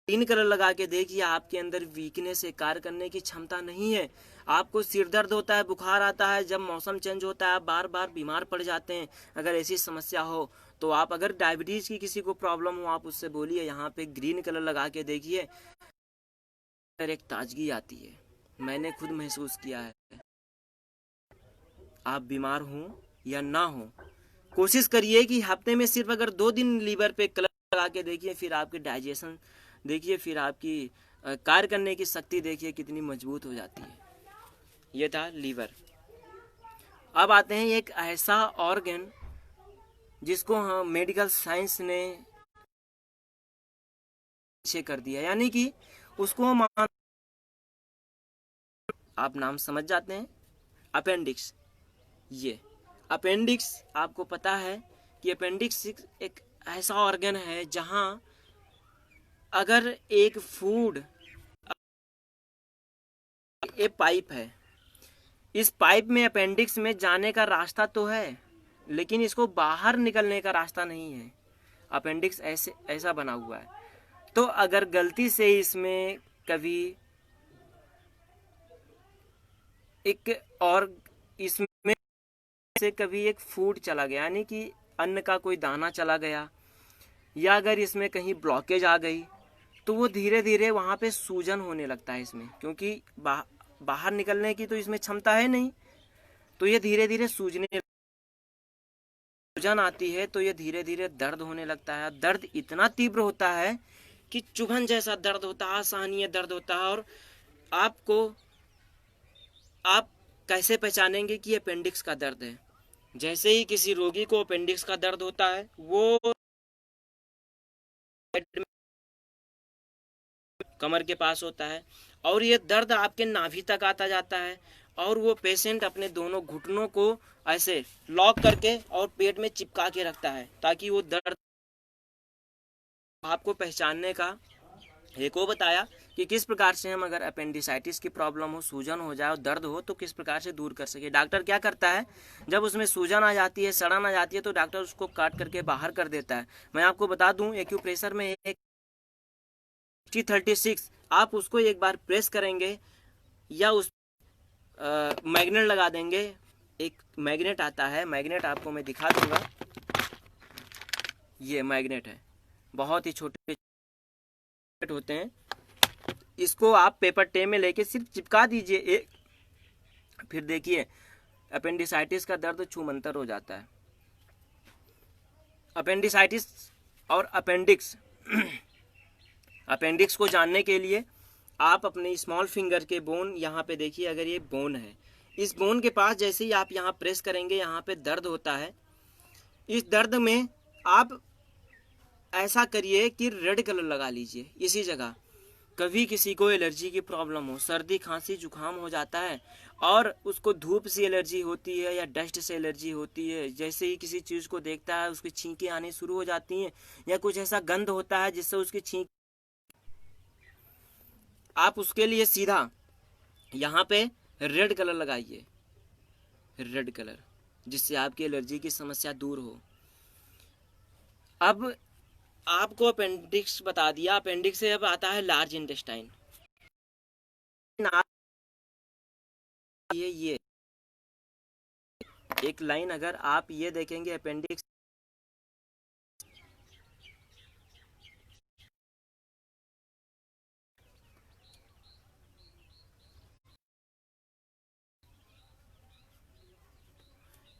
3 कलर लगा के देखिए, आपके अंदर वीकनेस है, कार्य करने की क्षमता नहीं है। आपको सिर दर्द होता है, बुखार आता है, जब मौसम चेंज होता है आप बार बार बीमार पड़ जाते हैं। अगर ऐसी समस्या हो तो आप, अगर डायबिटीज की किसी को प्रॉब्लम हो, आप उससे बोलिए, यहाँ पे ग्रीन कलर लगा के देखिए, एक ताजगी आती है। मैंने खुद महसूस किया है। आप बीमार हो या ना हो, कोशिश करिए कि हफ्ते में सिर्फ अगर 2 दिन लीवर पे कलर लगा के देखिए, फिर आपके डाइजेशन देखिए, फिर आपकी कार्य करने की शक्ति देखिए कितनी मजबूत हो जाती है। ये था लीवर। अब आते हैं एक ऐसा ऑर्गन जिसको हम मेडिकल साइंस ने पीछे कर दिया, यानी कि उसको आप नाम समझ जाते हैं, अपेंडिक्स। ये अपेंडिक्स, आपको पता है कि अपेंडिक्स एक ऐसा ऑर्गन है जहां अगर एक फूड, एक पाइप है, इस पाइप में अपेंडिक्स में जाने का रास्ता तो है लेकिन इसको बाहर निकलने का रास्ता नहीं है। अपेंडिक्स ऐसा बना हुआ है। तो अगर गलती से इसमें कभी एक, और इसमें से कभी एक फूड चला गया, यानी कि अन्न का कोई दाना चला गया, या अगर इसमें कहीं ब्लॉकेज आ गई, तो वो धीरे धीरे वहाँ पे सूजन होने लगता है इसमें, क्योंकि बाहर निकलने की तो इसमें क्षमता है नहीं, तो ये धीरे धीरे सूजन आती है, तो ये धीरे धीरे दर्द होने लगता है। दर्द इतना तीव्र होता है कि चुभन जैसा दर्द होता है, असहनीय दर्द होता है। और आप कैसे पहचानेंगे कि अपेंडिक्स का दर्द है? जैसे ही किसी रोगी को अपेंडिक्स का दर्द होता है, वो कमर के पास होता है और ये दर्द आपके नाभि तक आता जाता है, और वो पेशेंट अपने दोनों घुटनों को ऐसे लॉक करके और पेट में चिपका के रखता है ताकि वो दर्द आपको पहचानने का। एक वो बताया कि किस प्रकार से हम, अगर अपेंडिसाइटिस की प्रॉब्लम हो, सूजन हो जाए और दर्द हो, तो किस प्रकार से दूर कर सके। डॉक्टर क्या करता है, जब उसमें सूजन आ जाती है, सड़न आ जाती है, तो डॉक्टर उसको काट करके बाहर कर देता है। मैं आपको बता दूं, एक्यूप्रेशर में एक T36 आप उसको एक बार प्रेस करेंगे या उस मैग्नेट लगा देंगे। एक मैग्नेट आता है, मैग्नेट आपको मैं दिखा दूंगा, ये मैग्नेट है, बहुत ही छोटे होते हैं। इसको आप पेपर टे में लेके सिर्फ चिपका दीजिए, फिर देखिए अपेंडिसाइटिस का दर्द छूमंतर हो जाता है। अपेंडिसाइटिस और अपेंडिक्स अपेंडिक्स को जानने के लिए आप अपने स्मॉल फिंगर के बोन, यहाँ पे देखिए, अगर ये बोन है, इस बोन के पास जैसे ही आप यहाँ प्रेस करेंगे, यहाँ पे दर्द होता है। इस दर्द में आप ऐसा करिए कि रेड कलर लगा लीजिए इसी जगह। कभी किसी को एलर्जी की प्रॉब्लम हो, सर्दी खांसी जुकाम हो जाता है और उसको धूप से एलर्जी होती है या डस्ट से एलर्जी होती है, जैसे ही किसी चीज़ को देखता है उसकी छींकें आनी शुरू हो जाती हैं या कुछ ऐसा गंध होता है जिससे उसकी छींक, आप उसके लिए सीधा यहाँ पे रेड कलर लगाइए, रेड कलर, जिससे आपकी एलर्जी की समस्या दूर हो। अब आपको अपेंडिक्स बता दिया, अपेंडिक्स से अब आता है लार्ज इंटेस्टाइन। ये एक लाइन अगर आप ये देखेंगे अपेंडिक्स,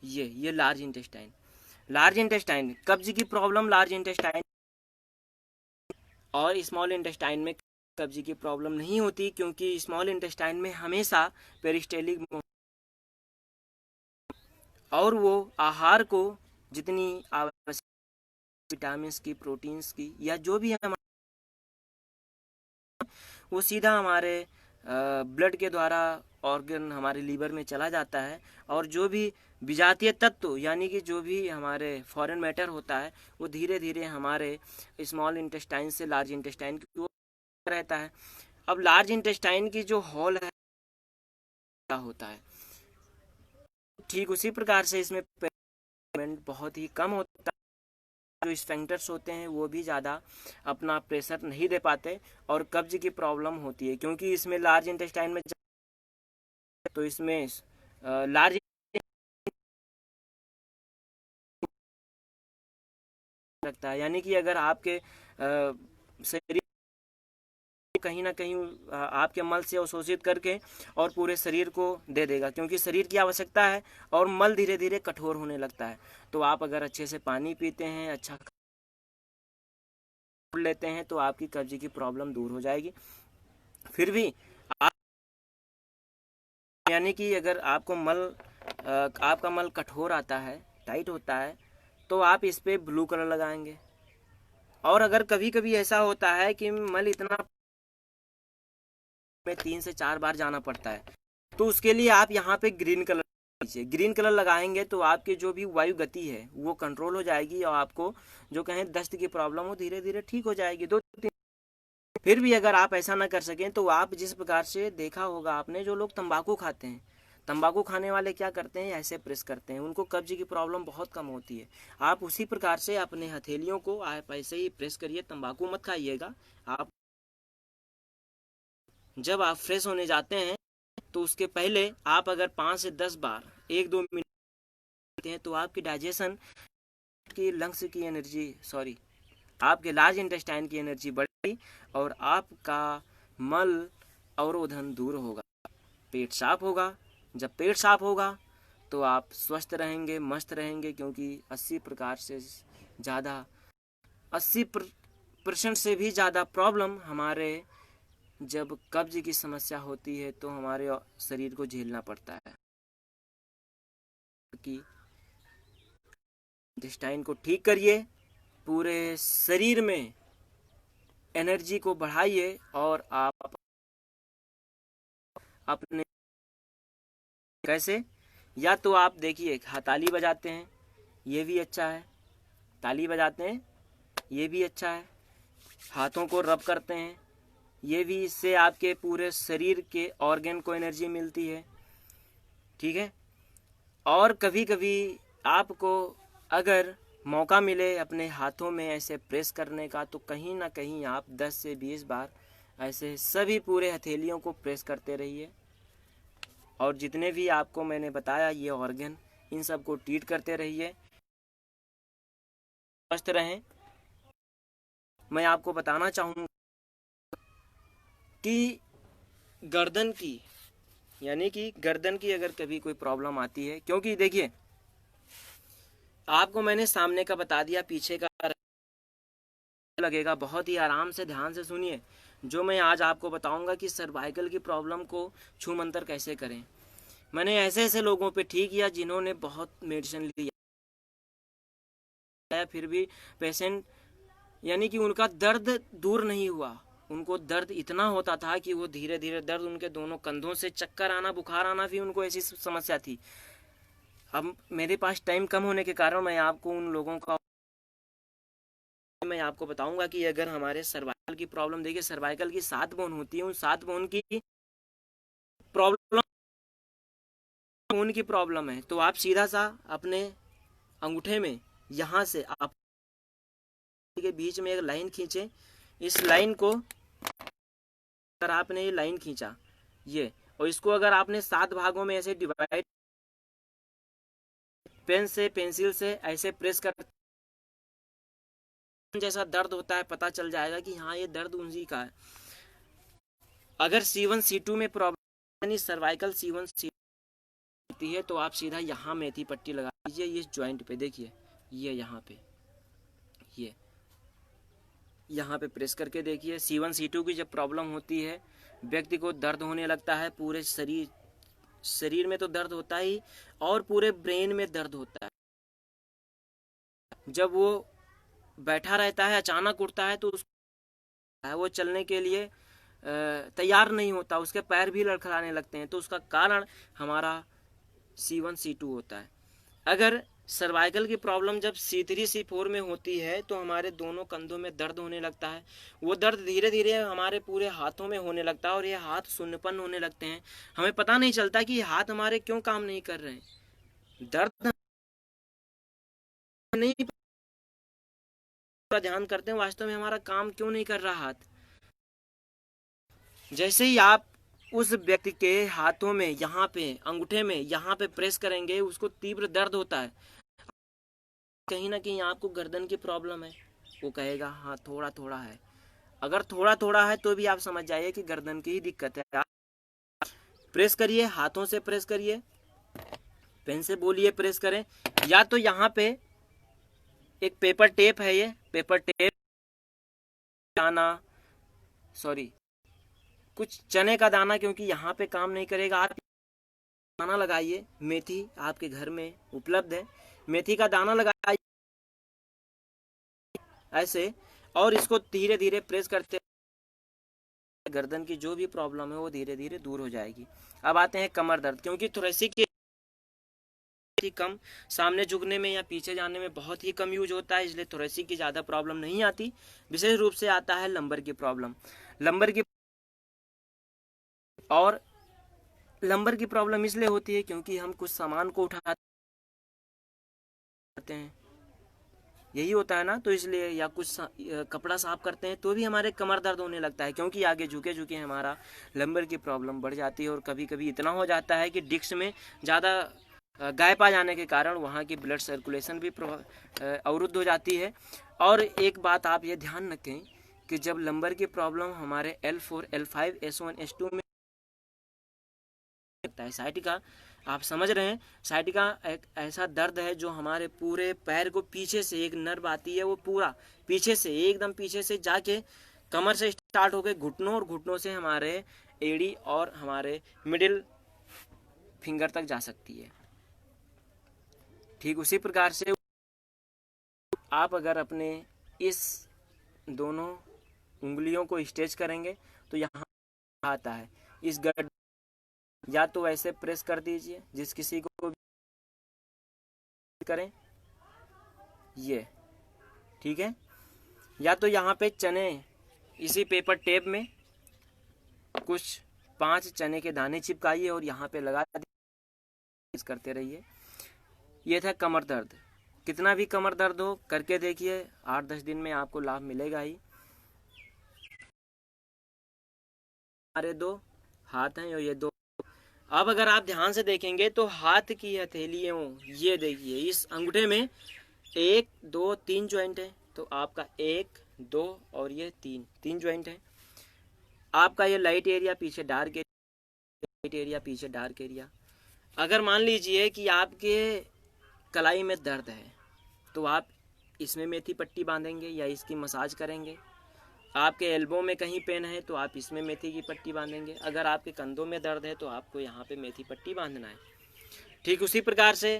ये लार्ज इंटेस्टाइन, लार्ज इंटेस्टाइन कब्ज की प्रॉब्लम, लार्ज इंटेस्टाइन और स्मॉल इंटेस्टाइन में कब्ज की प्रॉब्लम नहीं होती, क्योंकि स्मॉल इंटेस्टाइन में हमेशा पेरिस्टेलिक और वो आहार को जितनी आवश्यक विटामिन की, प्रोटीन्स की या जो भी है, वो सीधा हमारे ब्लड के द्वारा ऑर्गन हमारे लीवर में चला जाता है और जो भी विजातीय तत्व यानी कि जो भी हमारे फॉरेन मैटर होता है वो धीरे धीरे हमारे स्मॉल इंटेस्टाइन से लार्ज इंटेस्टाइन की ओर रहता है। अब लार्ज इंटेस्टाइन की जो हॉल है क्या होता है, ठीक उसी प्रकार से इसमें पेमेंट बहुत ही कम होता है। जो स्फिंक्टर्स होते हैं वो भी ज़्यादा अपना प्रेशर नहीं दे पाते और कब्ज की प्रॉब्लम होती है, क्योंकि इसमें लार्ज इंटेस्टाइन में तो इसमें लार्ज लगता है, यानी कि अगर आपके शरीर कहीं ना कहीं आपके मल से अवशोषित करके और पूरे शरीर को दे देगा, क्योंकि शरीर की आवश्यकता है और मल धीरे धीरे कठोर होने लगता है। तो आप अगर अच्छे से पानी पीते हैं, अच्छा लेते हैं, तो आपकी कब्ज की प्रॉब्लम दूर हो जाएगी। फिर भी आप यानी कि अगर आपको आपका मल कठोर आता है, टाइट होता है, तो आप इस पे ब्लू कलर लगाएंगे। और अगर कभी कभी ऐसा होता है कि मल इतना में 3 से 4 बार जाना पड़ता है, तो उसके लिए आप यहाँ पे ग्रीन कलर लीजिए। ग्रीन कलर लगाएंगे तो आपकी जो भी वायु गति है वो कंट्रोल हो जाएगी और आपको जो कहें दस्त की प्रॉब्लम हो धीरे धीरे ठीक हो जाएगी। 2-3 फिर भी अगर आप ऐसा ना कर सकें तो आप जिस प्रकार से देखा होगा आपने, जो लोग तंबाकू खाते हैं, तंबाकू खाने वाले क्या करते हैं, ऐसे प्रेस करते हैं, उनको कब्ज की प्रॉब्लम बहुत कम होती है। आप उसी प्रकार से अपने हथेलियों को आप ऐसे ही प्रेस करिए, तंबाकू मत खाइएगा। आप जब आप फ्रेश होने जाते हैं तो उसके पहले आप अगर 5 से 10 बार 1-2 मिनट हैं तो आपकी डाइजेशन की, लंग्स की एनर्जी, सॉरी, आपके लार्ज इंटेस्टाइन की एनर्जी बढ़ेगी और आपका मल अवरोधन दूर होगा, पेट साफ होगा। जब पेट साफ होगा तो आप स्वस्थ रहेंगे, मस्त रहेंगे, क्योंकि 80 प्रकार से ज़्यादा 80% से भी ज़्यादा प्रॉब्लम हमारे जब कब्ज की समस्या होती है तो हमारे शरीर को झेलना पड़ता है। कि इंटेस्टाइन को ठीक करिए, पूरे शरीर में एनर्जी को बढ़ाइए और आप अपने कैसे, या तो आप देखिए ताली बजाते हैं, ये भी अच्छा है, ताली बजाते हैं ये भी अच्छा है, हाथों को रब करते हैं ये भी, इससे आपके पूरे शरीर के ऑर्गन को एनर्जी मिलती है, ठीक है। और कभी कभी आपको अगर मौका मिले अपने हाथों में ऐसे प्रेस करने का, तो कहीं ना कहीं आप 10 से 20 बार ऐसे सभी पूरे हथेलियों को प्रेस करते रहिए और जितने भी आपको मैंने बताया ये ऑर्गन, इन सब को ट्रीट करते रहिए, स्वस्थ रहें। मैं आपको बताना चाहूँगा कि गर्दन की यानी कि गर्दन की अगर कभी कोई प्रॉब्लम आती है, क्योंकि देखिए आपको मैंने सामने का बता दिया, पीछे का लगेगा। बहुत ही आराम से ध्यान से सुनिए जो मैं आज आपको बताऊंगा कि सर्वाइकल की प्रॉब्लम को छू मंतर कैसे करें। मैंने ऐसे ऐसे लोगों पे ठीक किया जिन्होंने बहुत मेडिसिन लिया, फिर भी पेशेंट यानी कि उनका दर्द दूर नहीं हुआ। उनको दर्द इतना होता था कि वो धीरे धीरे दर्द उनके दोनों कंधों से, चक्कर आना, बुखार आना, भी उनको ऐसी समस्या थी। अब मेरे पास टाइम कम होने के कारण मैं आपको उन लोगों का मैं आपको बताऊंगा कि अगर हमारे सर्वाइकल की प्रॉब्लम, देखिए सर्वाइकल की 7 बोन होती है, उन 7 बोन की प्रॉब्लम है, तो आप सीधा सा अपने अंगूठे में यहाँ से आप के बीच में एक लाइन खींचे। इस लाइन को अगर आपने ये लाइन खींचा ये, और इसको अगर आपने 7 भागों में ऐसे डिवाइड, पेन से, पेंसिल से ऐसे प्रेस कर, जैसा दर्द होता है पता चल जाएगा कि हाँ ये दर्द उसी का है। अगर C1 C2 में प्रॉब्लम यानी सर्वाइकल C1 C2 होती है तो आप सीधा यहाँ मेथी पट्टी लगा दीजिए, ये जॉइंट पे देखिए, ये यहाँ पे, ये यहाँ पे प्रेस करके देखिए। C1 C2 की जब प्रॉब्लम होती है व्यक्ति को दर्द होने लगता है, पूरे शरीर में तो दर्द होता ही और पूरे ब्रेन में दर्द होता है। जब वो बैठा रहता है अचानक उठता है तो वो चलने के लिए तैयार नहीं होता, उसके पैर भी लड़खड़ाने लगते हैं, तो उसका कारण हमारा C1 C2 होता है। अगर सर्वाइकल की प्रॉब्लम जब C3 C4 में होती है तो हमारे दोनों कंधों में दर्द होने लगता है। वो दर्द धीरे धीरे हमारे पूरे हाथों में होने लगता है और ये हाथ सुन्नपन होने लगते हैं। हमें पता नहीं चलता कि हाथ हमारे क्यों काम नहीं कर रहे हैं, दर्द नहीं ध्यान करते हैं वास्तव में हमारा काम क्यों नहीं कर रहा हाथ। जैसे ही आप उस व्यक्ति के हाथों में, यहाँ पे अंगूठे में यहाँ पे प्रेस करेंगे, उसको तीव्र दर्द होता है, कहीं ना कहीं आपको गर्दन की प्रॉब्लम है। वो कहेगा हाँ थोड़ा थोड़ा है। अगर थोड़ा थोड़ा है तो भी आप समझ जाइए कि गर्दन की ही दिक्कत है। आप प्रेस करिए, हाथों से प्रेस करिए, पेन से बोलिए प्रेस करें, या तो यहाँ पे एक पेपर टेप है, ये पेपर टेप दाना, सॉरी कुछ चने का दाना, क्योंकि यहाँ पे काम नहीं करेगा, आप दाना लगाइए। मेथी आपके घर में उपलब्ध है, मेथी का दाना लगाइए ऐसे, और इसको धीरे धीरे प्रेस करते, गर्दन की जो भी प्रॉब्लम है वो धीरे धीरे दूर हो जाएगी। अब आते हैं कमर दर्द, क्योंकि थोरेसिक ही कम, सामने झुकने में या पीछे जाने में बहुत ही कम यूज होता है, इसलिए थोरेसिक की ज़्यादा प्रॉब्लम नहीं आती। विशेष रूप से आता है लंबर की प्रॉब्लम। लंबर की प्रॉब्लम इसलिए होती है क्योंकि हम कुछ सामान को उठाते हैं, यही होता है ना, तो इसलिए, या कुछ कपड़ा साफ करते हैं तो भी हमारे कमर दर्द होने लगता है, क्योंकि आगे झुके झुके हमारा लंबर की प्रॉब्लम बढ़ जाती है। और कभी कभी इतना हो जाता है कि डिस्क में ज़्यादा गैप आ जाने के कारण वहाँ की ब्लड सर्कुलेशन भी अवरुद्ध हो जाती है। और एक बात आप ये ध्यान रखें कि जब लंबर की प्रॉब्लम हमारे L4 L5 S1 S2 में लगता है, साइटिका आप समझ रहे हैं, साइटिका एक ऐसा दर्द है जो हमारे पूरे पैर को पीछे से, एक नर्व आती है वो पूरा पीछे से, एकदम पीछे से जाके कमर से स्टार्ट होकर घुटनों, और घुटनों से हमारे एड़ी और हमारे मिडिल फिंगर तक जा सकती है। ठीक उसी प्रकार से आप अगर अपने इस दोनों उंगलियों को स्ट्रेच करेंगे तो यहाँ आता है, इस गड्ढे या तो ऐसे प्रेस कर दीजिए, जिस किसी को करें ये, ठीक है, या तो यहाँ पे चने, इसी पेपर टेप में कुछ 5 चने के दाने चिपकाइए और यहाँ पे लगा दीजिए, करते रहिए। ये था कमर दर्द। कितना भी कमर दर्द हो करके देखिए, 8-10 दिन में आपको लाभ मिलेगा ही। हमारे 2 हाथ हैं और ये 2, अब अगर आप ध्यान से देखेंगे तो हाथ की हथेलियों, ये देखिए इस अंगूठे में 1 2 3 ज्वाइंट है, तो आपका 1 2 और ये 3 ज्वाइंट है। आपका ये लाइट एरिया, पीछे डार्क एरिया, लाइट एरिया, पीछे डार्क एरिया। अगर मान लीजिए कि आपके कलाई में दर्द है तो आप इसमें मेथी पट्टी बांधेंगे या इसकी मसाज करेंगे। आपके एल्बो में कहीं पेन है तो आप इसमें मेथी की पट्टी बांधेंगे। अगर आपके कंधों में दर्द है तो आपको यहाँ पे मेथी पट्टी बांधना है। ठीक उसी प्रकार से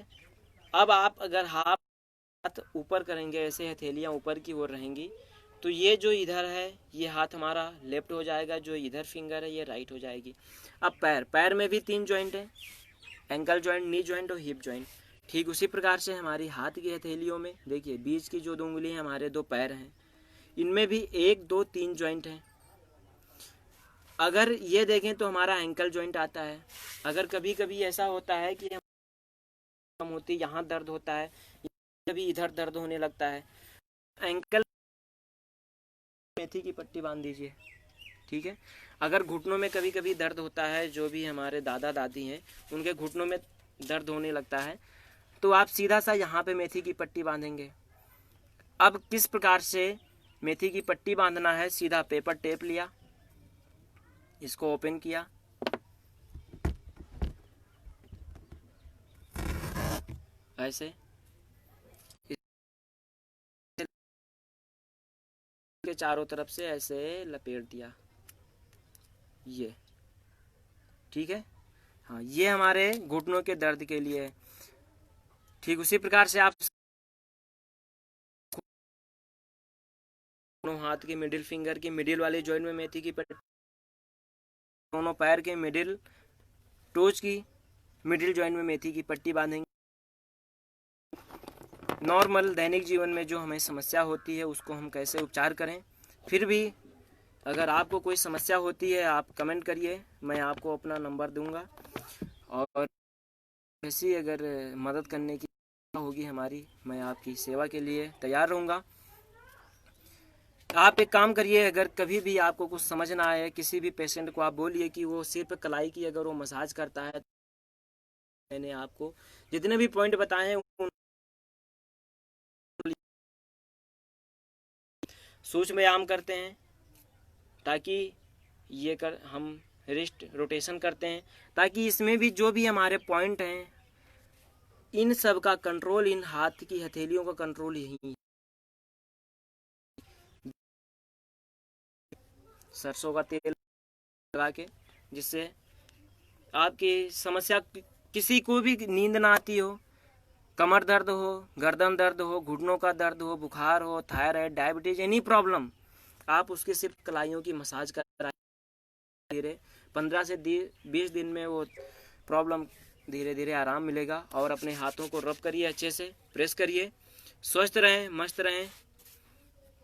अब आप अगर हाथ ऊपर करेंगे, ऐसे हथेलियाँ ऊपर की ओर रहेंगी, तो ये जो इधर है ये हाथ हमारा लेफ्ट हो जाएगा, जो इधर फिंगर है ये राइट हो जाएगी। अब पैर में भी 3 जॉइंट है, एंकल जॉइंट, नी जॉइंट और हिप जॉइंट। ठीक उसी प्रकार से हमारी हाथ की हथेलियों में देखिए बीच की जो 2 उंगली है, हमारे 2 पैर हैं, इनमें भी 1, 2, 3 जॉइंट हैं। अगर ये देखें तो हमारा एंकल जॉइंट आता है। अगर कभी कभी ऐसा होता है कि हम होती यहाँ दर्द होता है, कभी इधर दर्द होने लगता है, एंकल मेथी की पट्टी बांध दीजिए। ठीक है। अगर घुटनों में कभी कभी दर्द होता है, जो भी हमारे दादा दादी हैं उनके घुटनों में दर्द होने लगता है, तो आप सीधा सा यहाँ पे मेथी की पट्टी बांधेंगे। अब किस प्रकार से मेथी की पट्टी बांधना है, सीधा पेपर टेप लिया, इसको ओपन किया, ऐसे के चारों तरफ से ऐसे लपेट दिया, ये ठीक है। हाँ, ये हमारे घुटनों के दर्द के लिए है। ठीक उसी प्रकार से आप दोनों हाथ के मिडिल फिंगर की मिडिल वाले जॉइंट में मेथी की पट्टी, दोनों पैर के मिडिल टोज की मिडिल जॉइंट में मेथी की पट्टी बांधेंगे। नॉर्मल दैनिक जीवन में जो हमें समस्या होती है उसको हम कैसे उपचार करें। फिर भी अगर आपको कोई समस्या होती है आप कमेंट करिए, मैं आपको अपना नंबर दूंगा, और ऐसी अगर मदद करने की होगी हमारी, मैं आपकी सेवा के लिए तैयार रहूँगा। आप एक काम करिए, अगर कभी भी आपको कुछ समझ ना आए, किसी भी पेशेंट को आप बोलिए कि वो सिर्फ कलाई की अगर वो मसाज करता है, मैंने आपको जितने भी पॉइंट बताए हैं सूक्ष्म व्यायाम करते हैं, ताकि ये कर हम रिस्ट रोटेशन करते हैं, ताकि इसमें भी जो भी हमारे पॉइंट हैं इन सब का कंट्रोल, इन हाथ की हथेलियों का कंट्रोल यही सरसों का तेल लगा के, जिससे आपकी समस्या, किसी को भी नींद ना आती हो, कमर दर्द हो, गर्दन दर्द हो, घुटनों का दर्द हो, बुखार हो, थायराइड, डायबिटीज, एनी प्रॉब्लम, आप उसकी सिर्फ कलाइयों की मसाज कराइए। धीरे 15 से 20 दिन में वो प्रॉब्लम धीरे धीरे आराम मिलेगा। और अपने हाथों को रब करिए, अच्छे से प्रेस करिए। स्वस्थ रहें, मस्त रहें।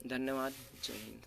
धन्यवाद। जय हिंद।